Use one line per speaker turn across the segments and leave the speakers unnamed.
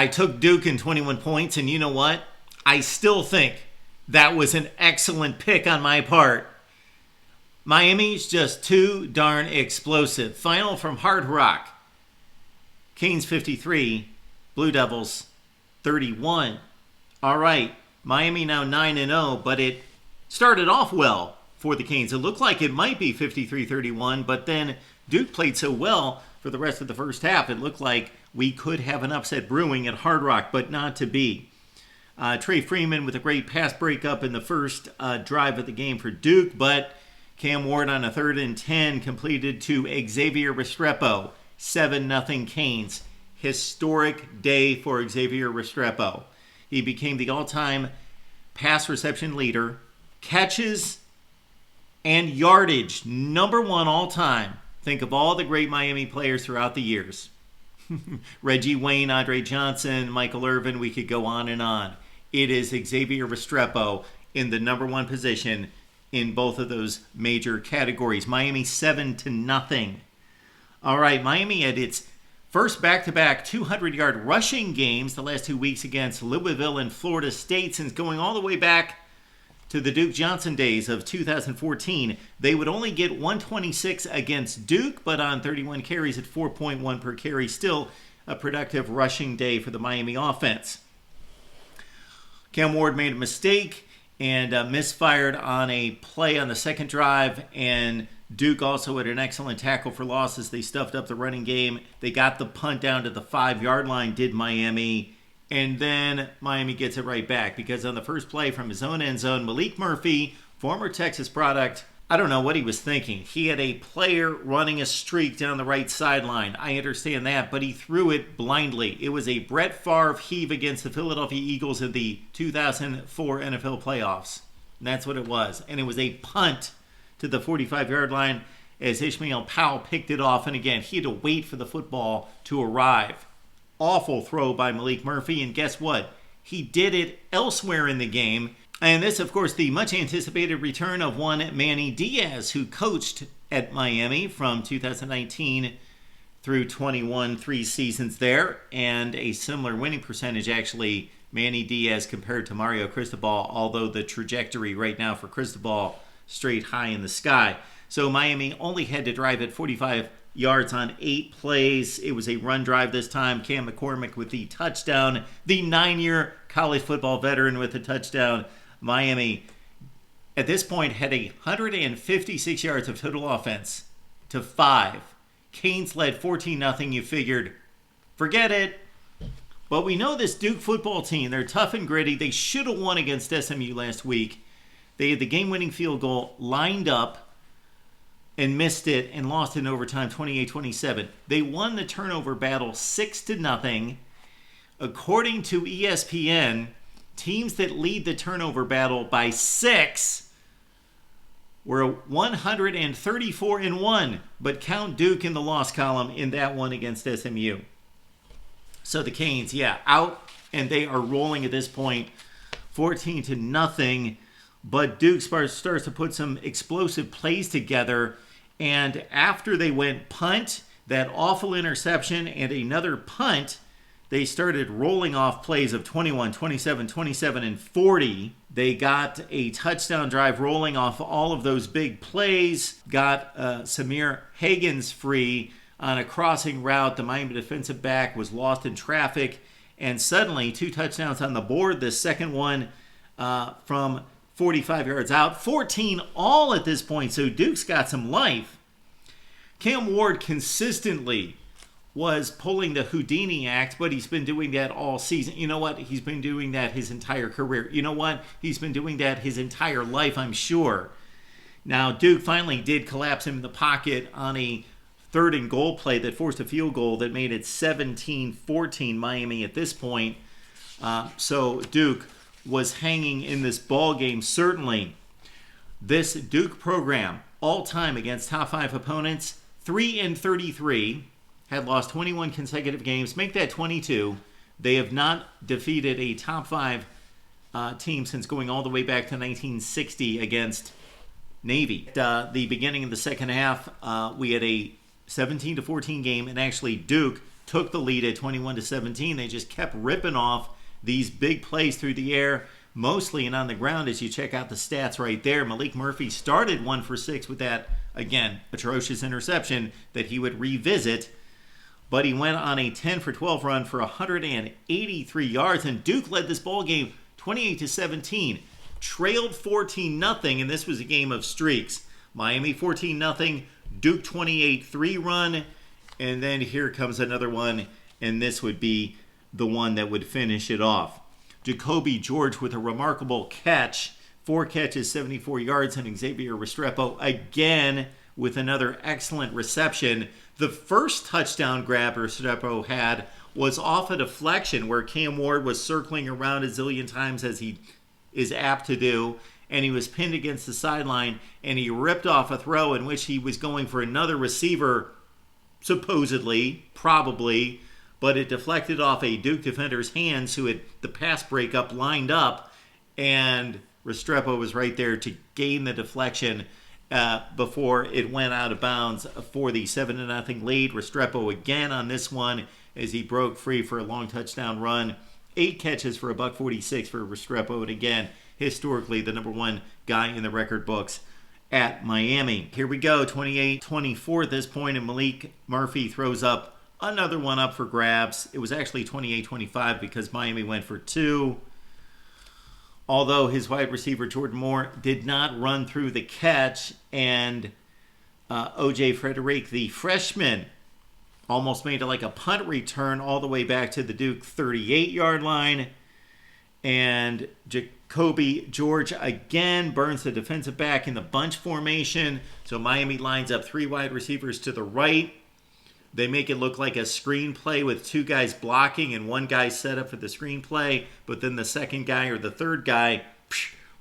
I took Duke in 21 points, and you know what? I still think that was an excellent pick on my part. Miami's just too darn explosive. Final from Hard Rock. Canes 53, Blue Devils 31. All right, Miami now 9-0, but it started off well for the Canes. It looked like it might be 53-31, but then Duke played so well for the rest of the first half, it looked like we could have an upset brewing at Hard Rock, but not to be. Trey Freeman with a great pass breakup in the first drive of the game for Duke, but Cam Ward on a 3rd and 10 completed to Xavier Restrepo. 7-0 Canes. Historic day for Xavier Restrepo. He became the all-time pass reception leader, catches, and yardage, #1 all-time. Think of all the great Miami players throughout the years. Reggie Wayne, Andre Johnson, Michael Irvin, we could go on and on. It is Xavier Restrepo in the #1 position in both of those major categories. Miami 7-0. All right, Miami had its first back-to-back 200-yard rushing games the last 2 weeks against Louisville and Florida State since going all the way back to the Duke Johnson days of 2014. They would only get 126 against Duke, but on 31 carries at 4.1 per carry, still a productive rushing day for the Miami offense. Cam Ward made a mistake and misfired on a play on the second drive, and Duke also had an excellent tackle for loss as they stuffed up the running game. They got the punt down to the 5-yard line, did Miami, and then Miami gets it right back because on the first play from his own end zone, Malik Murphy, former Texas product, I don't know what he was thinking. He had a player running a streak down the right sideline. I understand that, but he threw it blindly. It was a Brett Favre heave against the Philadelphia Eagles in the 2004 NFL playoffs. And that's what it was. And it was a punt to the 45-yard line as Ishmael Powell picked it off. And again, he had to wait for the football to arrive. Awful throw by Malik Murphy. And guess what? He did it elsewhere in the game. And this, of course, the much-anticipated return of one Manny Diaz, who coached at Miami from 2019 through 21, 3 seasons there, and a similar winning percentage, actually, Manny Diaz compared to Mario Cristobal, although the trajectory right now for Cristobal straight high in the sky. So Miami only had to drive at 45 yards on 8 plays. It was a run drive this time. Cam McCormick with the touchdown, the 9-year college football veteran with the touchdown. Miami, at this point, had 156 yards of total offense to 5. Canes led 14-0. You figured, forget it. But we know this Duke football team, they're tough and gritty. They should have won against SMU last week. They had the game-winning field goal lined up and missed it and lost in overtime 28-27. They won the turnover battle 6-0. According to ESPN, teams that lead the turnover battle by 6 were 134-1, but count Duke in the loss column in that one against SMU. So the Canes, out, and they are rolling at this point, 14-0. But Duke starts to put some explosive plays together, and after they went punt, that awful interception, and another punt, they started rolling off plays of 21, 27, 27, and 40. They got a touchdown drive rolling off all of those big plays, got Samir Hagens free on a crossing route. The Miami defensive back was lost in traffic, and suddenly 2 touchdowns on the board. The second one from 45 yards out. 14 all at this point, so Duke's got some life. Cam Ward consistently was pulling the Houdini act, but he's been doing that all season. You know what? He's been doing that his entire career. You know what? He's been doing that his entire life, I'm sure. Now, Duke finally did collapse him in the pocket on a 3rd and goal play that forced a field goal that made it 17-14 Miami at this point. So Duke was hanging in this ball game. Certainly, this Duke program, all-time against top 5 opponents, 3-33, had lost 21 consecutive games. Make that 22. They have not defeated a top 5 team since going all the way back to 1960 against Navy. At the beginning of the second half, we had a 17-14 game, and actually Duke took the lead at 21-17. They just kept ripping off these big plays through the air, mostly and on the ground. As you check out the stats right there, Malik Murphy started 1 for 6 with that, again, atrocious interception that he would revisit. But he went on a 10 for 12 run for 183 yards, and Duke led this ball game 28-17. Trailed 14-0, and this was a game of streaks. Miami 14-0, Duke 28-3 run, and then here comes another one, and this would be the one that would finish it off. Jacoby George with a remarkable catch, 4 catches, 74 yards, and Xavier Restrepo again with another excellent reception. The first touchdown grab Restrepo had was off a deflection where Cam Ward was circling around a zillion times, as he is apt to do, and he was pinned against the sideline, and he ripped off a throw in which he was going for another receiver, supposedly, probably, but it deflected off a Duke defender's hands who had the pass breakup lined up, and Restrepo was right there to gain the deflection before it went out of bounds for the 7-0 lead. Restrepo again on this one as he broke free for a long touchdown run. 8 catches for $146 for Restrepo, and again, historically the number one guy in the record books at Miami. Here we go, 28-24 at this point, and Malik Murphy throws up another one up for grabs. It was actually 28-25 because Miami went for 2. Although his wide receiver Jordan Moore did not run through the catch, and O.J. Frederick, the freshman, almost made it like a punt return all the way back to the Duke 38-yard line. And Jacoby George again burns the defensive back in the bunch formation. So Miami lines up 3 wide receivers to the right. They make it look like a screenplay with 2 guys blocking and 1 guy set up for the screenplay. But then the second guy or the third guy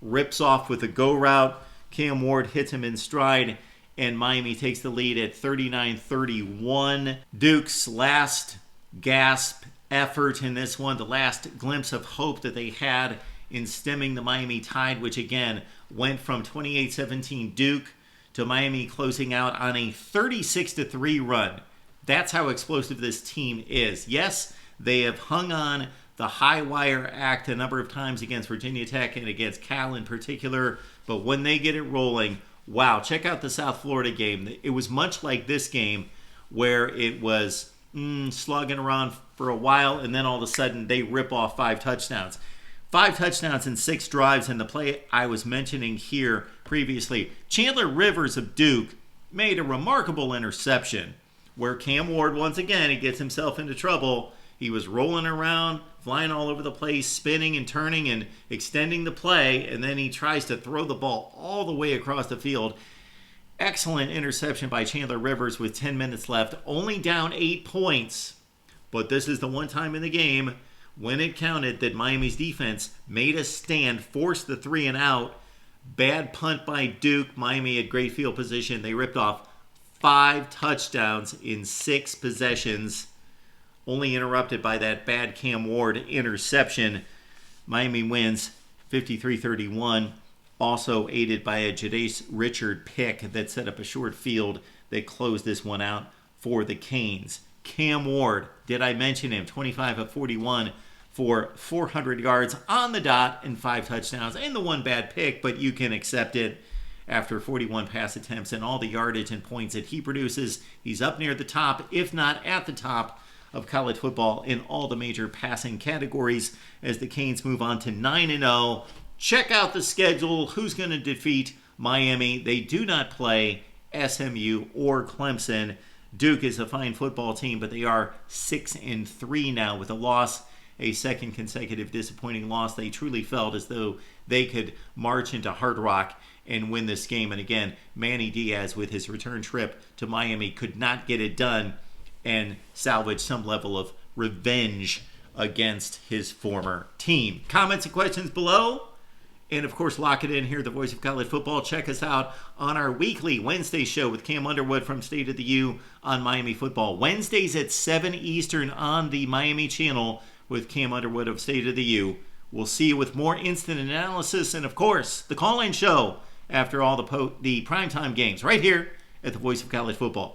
rips off with a go route. Cam Ward hits him in stride, and Miami takes the lead at 39-31. Duke's last gasp effort in this one, the last glimpse of hope that they had in stemming the Miami Tide, which again went from 28-17 Duke to Miami closing out on a 36-3 run. That's how explosive this team is. Yes, they have hung on the high wire act a number of times against Virginia Tech and against Cal in particular, but when they get it rolling, wow, check out the South Florida game. It was much like this game where it was slugging around for a while, and then all of a sudden they rip off 5 touchdowns. 5 touchdowns and 6 drives, and the play I was mentioning here previously. Chandler Rivers of Duke made a remarkable interception where Cam Ward, once again, he gets himself into trouble. He was rolling around, flying all over the place, spinning and turning and extending the play, and then he tries to throw the ball all the way across the field. Excellent interception by Chandler Rivers with 10 minutes left, only down 8 points. But this is the one time in the game when it counted that Miami's defense made a stand, forced the 3 and out. Bad punt by Duke. Miami had great field position. They ripped off 5 touchdowns in 6 possessions, only interrupted by that bad Cam Ward interception. Miami wins 53-31, also aided by a Jadace Richard pick that set up a short field that closed this one out for the Canes. Cam Ward, did I mention him? 25 of 41 for 400 yards on the dot and 5 touchdowns and the 1 bad pick, but you can accept it. After 41 pass attempts and all the yardage and points that he produces, he's up near the top, if not at the top, of college football in all the major passing categories as the Canes move on to 9-0. Check out the schedule. Who's going to defeat Miami? They do not play SMU or Clemson. Duke is a fine football team, but they are 6-3 now with a loss, a second consecutive disappointing loss. They truly felt as though they could march into Hard Rock and win this game. And again, Manny Diaz with his return trip to Miami could not get it done and salvage some level of revenge against his former team. Comments and questions below. And of course, lock it in here, the voice of college football. Check us out on our weekly Wednesday show with Cam Underwood from State of the U on Miami football. Wednesdays at 7 Eastern on the Miami channel with Cam Underwood of State of the U. We'll see you with more instant analysis and, of course, the call-in show after all the primetime games right here at the voice of college football.